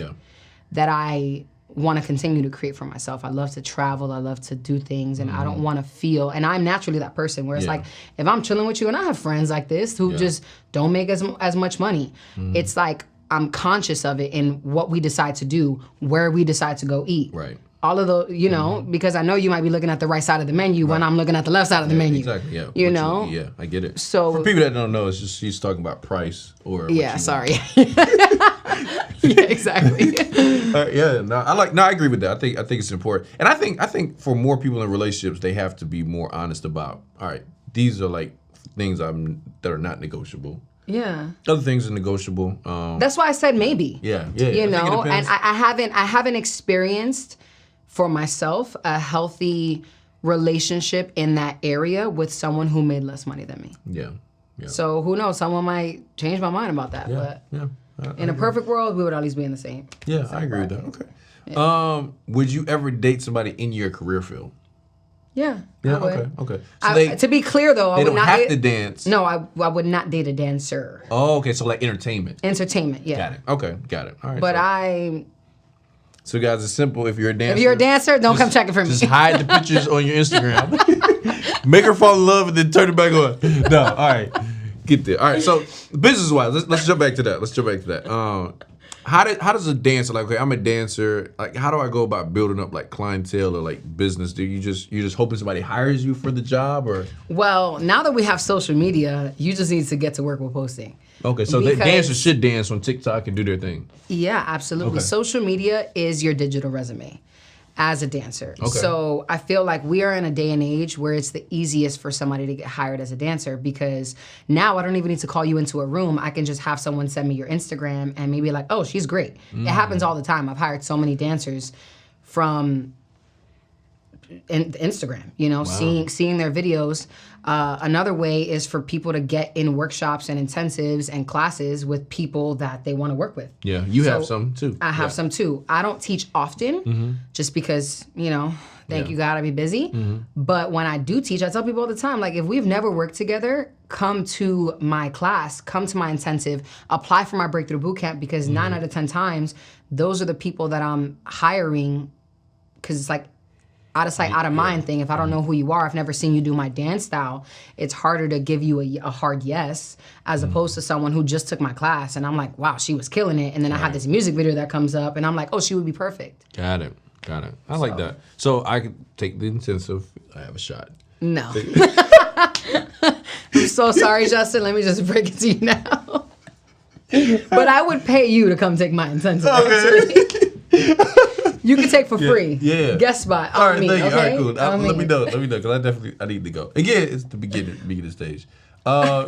That I want to continue to create for myself. I love to travel, I love to do things, and I don't want to feel, and I'm naturally that person where it's like, if I'm chilling with you, and I have friends like this who just don't make as much money, it's like, I'm conscious of it in what we decide to do, where we decide to go eat. Right. All of those, you know, because I know you might be looking at the right side of the menu when I'm looking at the left side of the menu. Exactly, yeah. You know? Yeah, I get it. So for people that don't know, it's just she's talking about price or yeah, sorry. Yeah, exactly. I agree with that. I think it's important. And I think for more people in relationships, they have to be more honest about, all right, these are like things that are not negotiable. Yeah. Other things are negotiable. That's why I said maybe. Yeah. You know, and I haven't experienced for myself a healthy relationship in that area with someone who made less money than me. Yeah. So who knows? Someone might change my mind about that. But in a perfect world, we would at least be in the same. Yeah, I agree with that. Okay. Yeah. Would you ever date somebody in your career field? Yeah. Yeah. I would. Okay. So to be clear, though, they don't have to dance. No, I would not date a dancer. Oh, okay. So like entertainment. Entertainment. Yeah. Got it. Okay. Got it. All right. But So guys, it's simple. If you're a dancer, don't come checking for me. Just hide the pictures on your Instagram. Make her fall in love and then turn it back on. No. All right. Get there. All right. So business-wise, let's jump back to that. How does a dancer, like, okay, I'm a dancer, like, how do I go about building up like clientele or like business? Do you just hoping somebody hires you for the job, or? Well, now that we have social media, you just need to get to work with posting. Okay, so the dancers should dance on TikTok and do their thing. Yeah, absolutely. Okay. Social media is your digital resume as a dancer. Okay. So I feel like we are in a day and age where it's the easiest for somebody to get hired as a dancer, because now I don't even need to call you into a room. I can just have someone send me your Instagram and maybe like, oh, she's great. It happens all the time. I've hired so many dancers from Instagram, you know, seeing their videos. Another way is for people to get in workshops and intensives and classes with people that they want to work with. Yeah, you have some too. I have some too. I don't teach often just because, you know, you gotta be busy. But when I do teach, I tell people all the time, like, if we've never worked together, come to my class, come to my intensive, apply for my breakthrough bootcamp, because 9 out of 10 times, those are the people that I'm hiring, because it's like, out of sight, out of mind thing. If I don't know who you are, I've never seen you do my dance style, it's harder to give you a hard yes, as opposed to someone who just took my class and I'm like, wow, she was killing it. And then I have this music video that comes up and I'm like, oh, she would be perfect. Got it. I like that. So I could take the intensive, I have a shot. No. I'm so sorry, Justin. Let me just break it to you now. But I would pay you to come take my intensive, actually. You can take for free. Yeah. Guest spot. All right, me, thank you. Okay? All right, cool. Let me know, because I need to go. Again, it's the beginning stage. So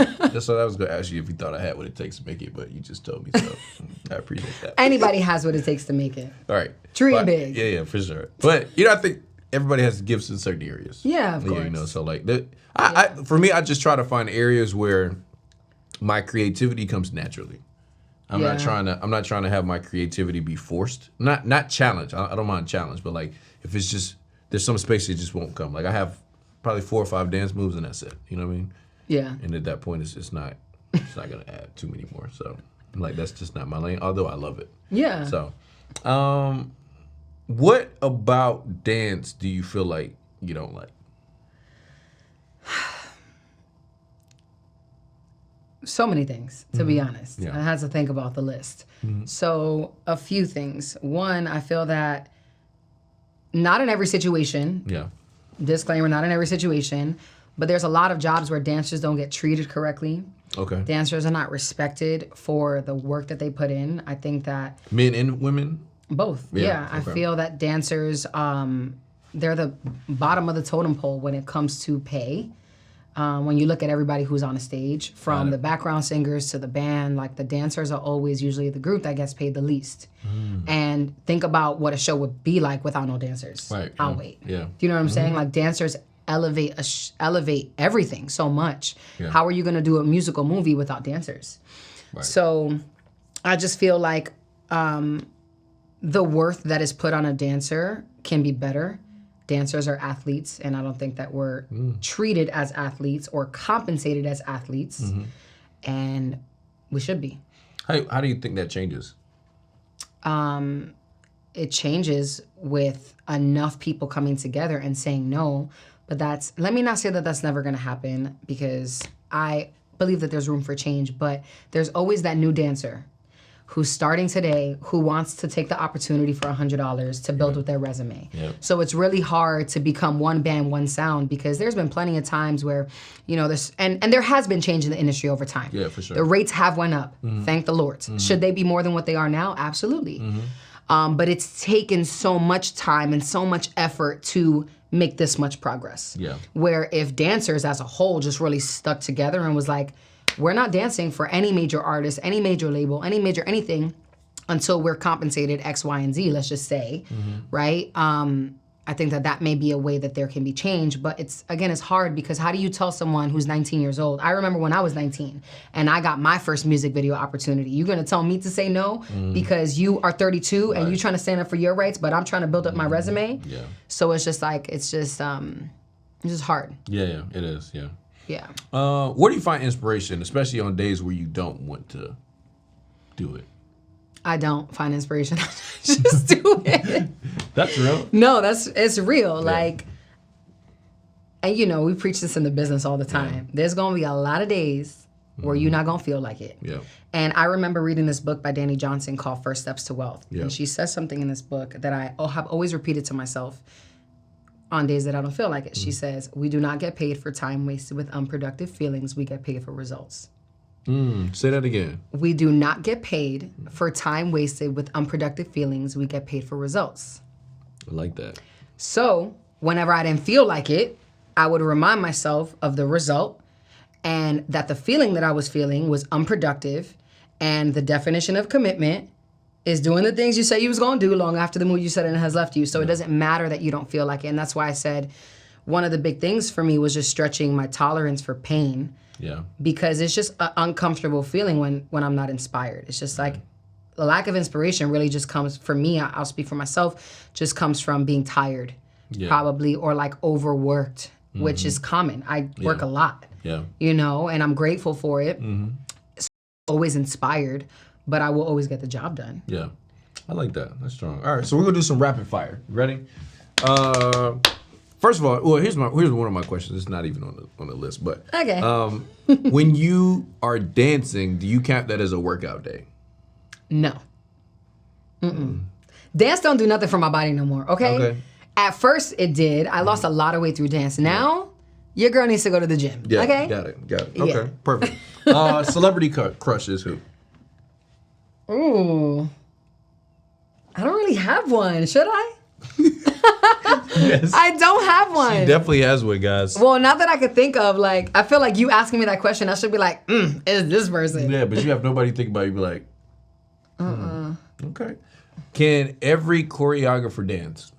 I was going to ask you if you thought I had what it takes to make it, but you just told me, so I appreciate that. Anybody has what it takes to make it. All right. Dream big. Yeah, for sure. But, I think everybody has gifts in certain areas. Yeah, of course. So like, for me, I just try to find areas where my creativity comes naturally. I'm not trying to have my creativity be forced. Not challenge. I don't mind challenge, but like if it's just there's some space it just won't come. Like I have probably 4 or 5 dance moves and that's it. You know what I mean? Yeah. And at that point it's not gonna add too many more. So like that's just not my lane, although I love it. Yeah. So what about dance do you feel like you don't like? So many things, to be honest. I had to think about the list. So a few things. One, I feel that not in every situation, disclaimer, not in every situation, but there's a lot of jobs where dancers don't get treated correctly. Okay. Dancers are not respected for the work that they put in. I think that... Men and women? Both, yeah. Okay. I feel that dancers, they're the bottom of the totem pole when it comes to pay. When you look at everybody who's on a stage, from the background singers to the band, like the dancers are always usually the group that gets paid the least. And think about what a show would be like without no dancers. Right. I'll wait. Yeah. Do you know what I'm saying? Like dancers elevate everything so much. Yeah. How are you going to do a musical movie without dancers? Right. So I just feel like the worth that is put on a dancer can be better. Dancers are athletes, and I don't think that we're treated as athletes or compensated as athletes, and we should be. How do you think that changes? It changes with enough people coming together and saying no, but let me not say that that's never going to happen, because I believe that there's room for change, but there's always that new dancer who's starting today, who wants to take the opportunity for $100 to build with their resume. Yep. So it's really hard to become one band, one sound, because there's been plenty of times where, there's, and there has been change in the industry over time. Yeah, for sure. The rates have went up, thank the Lord. Should they be more than what they are now? Absolutely. But it's taken so much time and so much effort to make this much progress. Yeah. Where if dancers as a whole just really stuck together and was like, we're not dancing for any major artist, any major label, any major anything until we're compensated X, Y, and Z, let's just say, right? I think that may be a way that there can be change, but it's hard, because how do you tell someone who's 19 years old? I remember when I was 19 and I got my first music video opportunity. You're gonna tell me to say no because you are 32 and you're trying to stand up for your rights, but I'm trying to build up my resume? Yeah. So it's just hard. Yeah, it is, yeah. Yeah. Where do you find inspiration, especially on days where you don't want to do it? I don't find inspiration. I just do it. That's real? No, it's real. Yeah. Like, and we preach this in the business all the time. Yeah. There's going to be a lot of days where you're not going to feel like it. Yeah. And I remember reading this book by Danny Johnson called First Steps to Wealth. Yeah. And she says something in this book that I have always repeated to myself on days that I don't feel like it. She says, we do not get paid for time wasted with unproductive feelings. We get paid for results. Say that again. We do not get paid for time wasted with unproductive feelings. We get paid for results. I like that. So whenever I didn't feel like it, I would remind myself of the result, and that the feeling that I was feeling was unproductive, and the definition of commitment is doing the things you say you was gonna do long after the mood you said it has left you. So it doesn't matter that you don't feel like it. And that's why I said one of the big things for me was just stretching my tolerance for pain. Yeah. Because it's just an uncomfortable feeling when I'm not inspired. It's just like the lack of inspiration really just comes, for me, I'll speak for myself, just comes from being tired, probably, or like overworked, which is common. I work a lot, and I'm grateful for it. So I'm always inspired, but I will always get the job done. Yeah, I like that. That's strong. All right, so we're gonna do some rapid fire. You ready? First of all, well, here's one of my questions. It's not even on the list, but okay. When you are dancing, do you count that as a workout day? No. Dance don't do nothing for my body no more. Okay. At first it did. I lost a lot of weight through dance. Now, your girl needs to go to the gym. Yeah. Okay. Got it. Okay. Perfect. Celebrity crush is who? Ooh. I don't really have one. Should I? Yes. I don't have one. She definitely has one, guys. Well, not that I could think of, like, I feel like you asking me that question, I should be like, is this person? Yeah, but you have nobody to think about. You be like, okay. Can every choreographer dance?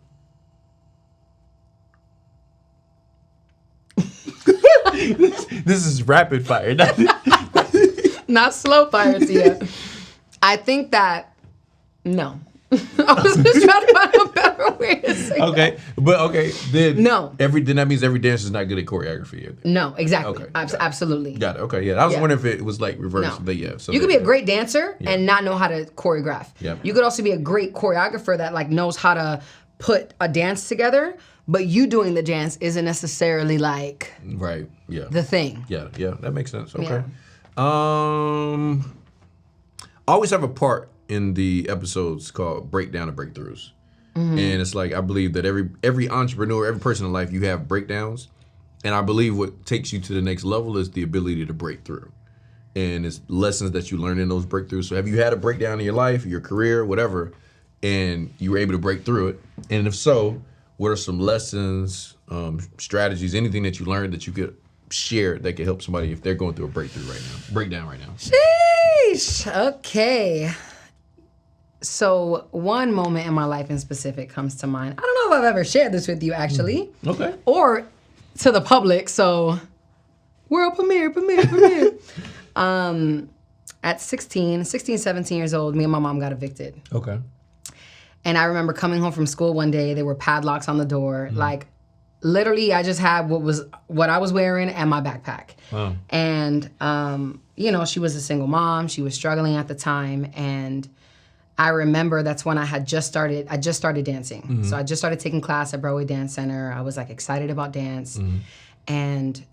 This is rapid fire. Not slow fire, Tia. I think that, no. I was just trying to find a better way to say Okay, but okay, then No. Then that means every dancer is not good at choreography. Either. No, exactly. Okay, Absolutely. Got it. Okay, yeah. I was Yeah. wondering if it was like reverse. No. But yeah, so You could be a great dancer and not know how to choreograph. Yeah. You could also be a great choreographer that like knows how to put a dance together, but you doing the dance isn't necessarily like right. Yeah. the thing. Yeah. That makes sense. Okay. I always have a part in the episodes called Breakdown and Breakthroughs. And it's like I believe that every entrepreneur, every person in life, you have breakdowns. And I believe what takes you to the next level is the ability to break through. And it's lessons that you learn in those breakthroughs. So have you had a breakdown in your life, your career, whatever, and you were able to break through it? And if so, what are some lessons, strategies, anything that you learned that you could share that could help somebody if they're going through a breakdown right now? Sheesh. Okay. So one moment in my life in specific comes to mind. I don't know if I've ever shared this with you actually. Okay. Or to the public, so world premiere. At 16, 17 years old, me and my mom got evicted. Okay. And I remember coming home from school one day, there were padlocks on the door. Like literally I just had what I was wearing and my backpack. Wow. And you know, she was a single mom, she was struggling at the time, and I remember that's when I just started dancing. So I just started taking class at Broadway Dance Center. I was like excited about dance. And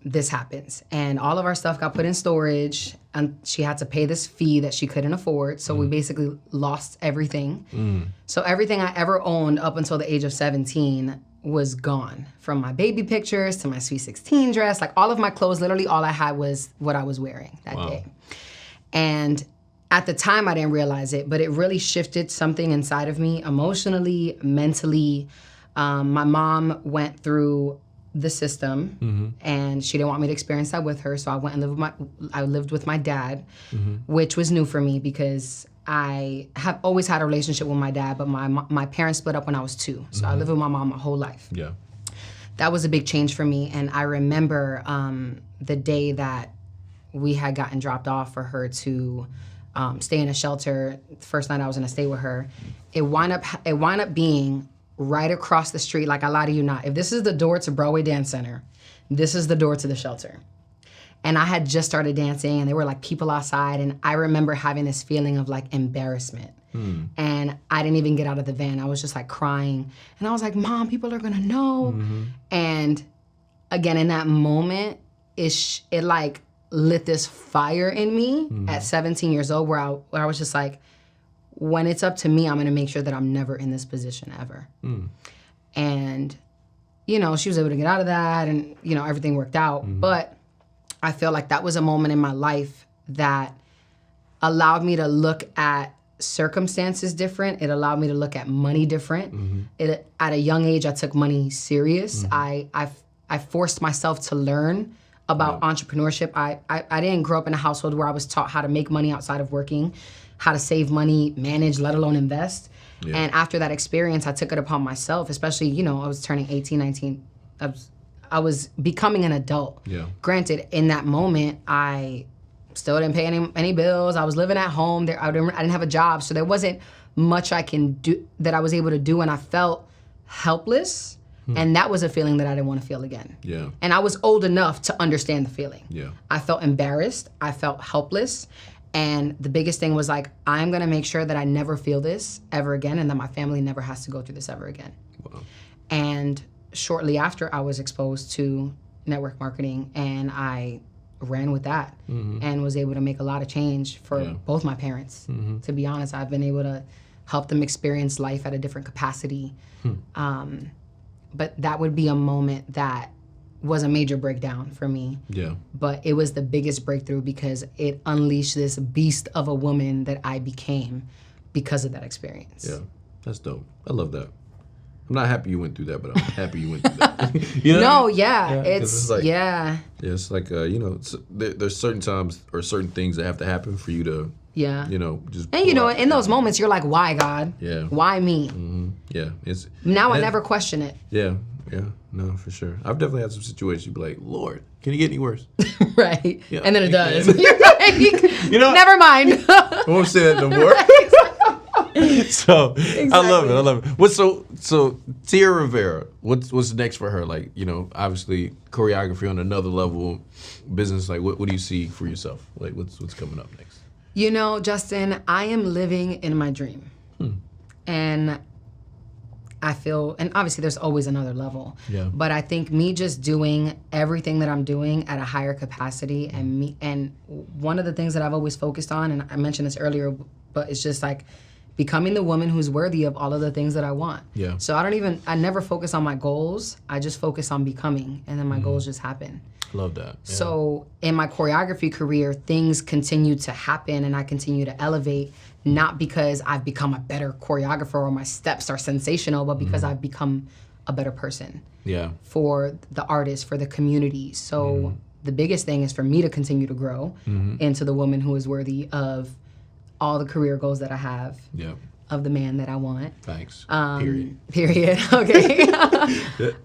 this happens. And all of our stuff got put in storage and she had to pay this fee that she couldn't afford. So we basically lost everything. So everything I ever owned up until the age of 17 was gone. From my baby pictures to my Sweet 16 dress, like all of my clothes, literally all I had was what I was wearing that day. And at the time, I didn't realize it, but it really shifted something inside of me emotionally, mentally. My mom went through the system, and she didn't want me to experience that with her. So I went and lived with my dad, which was new for me because I have always had a relationship with my dad, but my parents split up when I was 2. So I lived with my mom my whole life. Yeah, that was a big change for me, and I remember the day that we had gotten dropped off for her to stay in a shelter. The first night I was gonna stay with her, it wound up being right across the street. Like, I lie to you not. If this is the door to Broadway Dance Center, this is the door to the shelter. And I had just started dancing, and there were like people outside, and I remember having this feeling of like embarrassment. And I didn't even get out of the van. I was just like crying, and I was like, "Mom, people are gonna know." And again, in that moment, it like lit this fire in me at 17 years old where I was just like, when it's up to me, I'm gonna make sure that I'm never in this position ever. And, you know, she was able to get out of that and, you know, everything worked out. But I feel like that was a moment in my life that allowed me to look at circumstances different. It allowed me to look at money different. At a young age, I took money serious. I forced myself to learn about entrepreneurship. I didn't grow up in a household where I was taught how to make money outside of working, how to save money, manage, let alone invest. And after that experience, I took it upon myself, especially, you know, I was turning 18, 19. I was becoming an adult. Granted, in that moment, I still didn't pay any bills. I was living at home. I didn't have a job, so there wasn't much I can do that I was able to do, and I felt helpless. And that was a feeling that I didn't want to feel again. And I was old enough to understand the feeling. I felt embarrassed. I felt helpless. And the biggest thing was like, I'm gonna make sure that I never feel this ever again, and that my family never has to go through this ever again. And shortly after, I was exposed to network marketing, and I ran with that and was able to make a lot of change for both my parents. To be honest, I've been able to help them experience life at a different capacity. But that would be a moment that was a major breakdown for me. But it was the biggest breakthrough because it unleashed this beast of a woman that I became because of that experience. That's dope. I love that. I'm not happy you went through that, but I'm happy you went through that. You know? No, yeah. It's like, yeah, it's like, you know, there's certain times or certain things that have to happen for you to, you know, just. And you know, in those moments, you're like, why, God? Yeah. Why me? Mm-hmm. Yeah. Now I never question it. Yeah. Yeah. No, for sure. I've definitely had some situations you'd be like, Lord, can it get any worse? Right. Yeah. And then it does. You're like, you know, never mind. I won't say that no more. So exactly. I love it. So Tia Rivera, what's next for her? Like, you know, obviously choreography on another level, business. Like, what do you see for yourself? Like, what's coming up next? You know, Justin, I am living in my dream, and I feel, and obviously there's always another level. Yeah. But I think me just doing everything that I'm doing at a higher capacity, and one of the things that I've always focused on, and I mentioned this earlier, but it's just like becoming the woman who's worthy of all of the things that I want. Yeah. So I never focus on my goals. I just focus on becoming, and then my goals just happen. Love that. Yeah. So in my choreography career, things continue to happen and I continue to elevate, not because I've become a better choreographer or my steps are sensational, but because I've become a better person. Yeah. For the artists, for the community. So the biggest thing is for me to continue to grow into the woman who is worthy of all the career goals that I have. Yeah. Of the man that I want. Thanks. Period. Okay.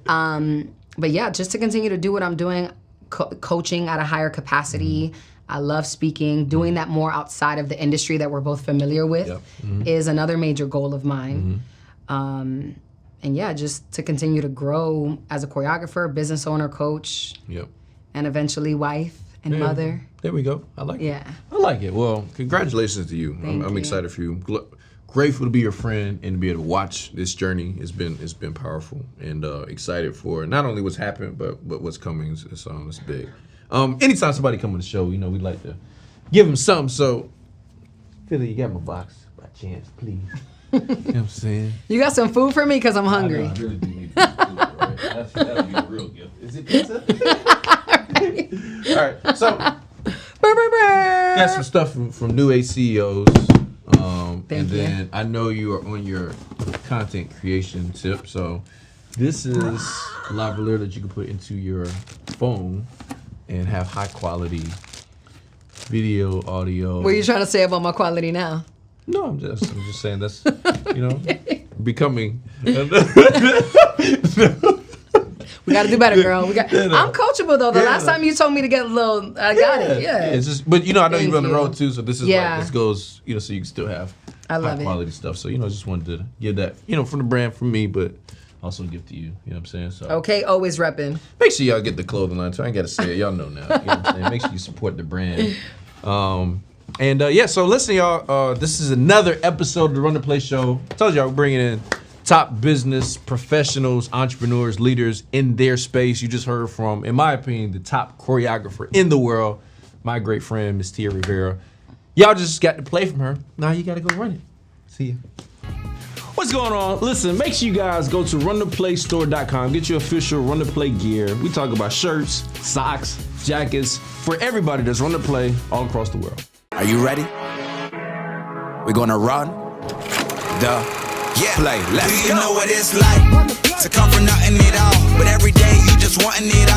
But yeah, just to continue to do what I'm doing, coaching at a higher capacity. I love speaking. Doing that more outside of the industry that we're both familiar with is another major goal of mine. And yeah, just to continue to grow as a choreographer, business owner, coach, and eventually wife and mother. There we go. I like it. I like it. Well, congratulations to you. I'm excited for you. Grateful to be your friend and to be able to watch this journey. It's been powerful, and excited for not only what's happened but what's coming. It's big. Anytime somebody come on the show, you know, we'd like to give them something. So, Philly, you got my box by chance, please. You know what I'm saying? You got some food for me because I'm hungry. I really do need food, right? That'll be a real gift. Is it pizza? All right. So, got some stuff from newageceos. And then I know you are on your content creation tip. So this is a lavalier that you can put into your phone and have high quality video, audio. What are you trying to say about my quality now? No, I'm just saying that's, you know, becoming. We got to do better, girl. I'm coachable though. The last time you told me to get a little, I got it. Yeah. It's just, but you know, I know you've been on the road too, so this is like this goes, you know, so you can still have high quality stuff. So you know, just wanted to give that, you know, from the brand from me, but also give to you. You know what I'm saying? So okay, always repping. Make sure y'all get the clothing line too. I ain't gotta say it. Y'all know now. You know what I'm saying? Make sure you support the brand. And so listen, y'all. This is another episode of the Run the Play Show. I told y'all we're bringing in top business professionals, entrepreneurs, leaders in their space. You just heard from, in my opinion, the top choreographer in the world, my great friend, Miss Tia Rivera. Y'all just got to play from her. Now you got to go run it. See ya. What's going on? Listen, make sure you guys go to runtheplaystore.com. Get your official Run the Play gear. We talk about shirts, socks, jackets, for everybody that's Run the Play all across the world. Are you ready? We're gonna run the play. Do you know what it's like to come from nothing at all, but every day you just wanting it all?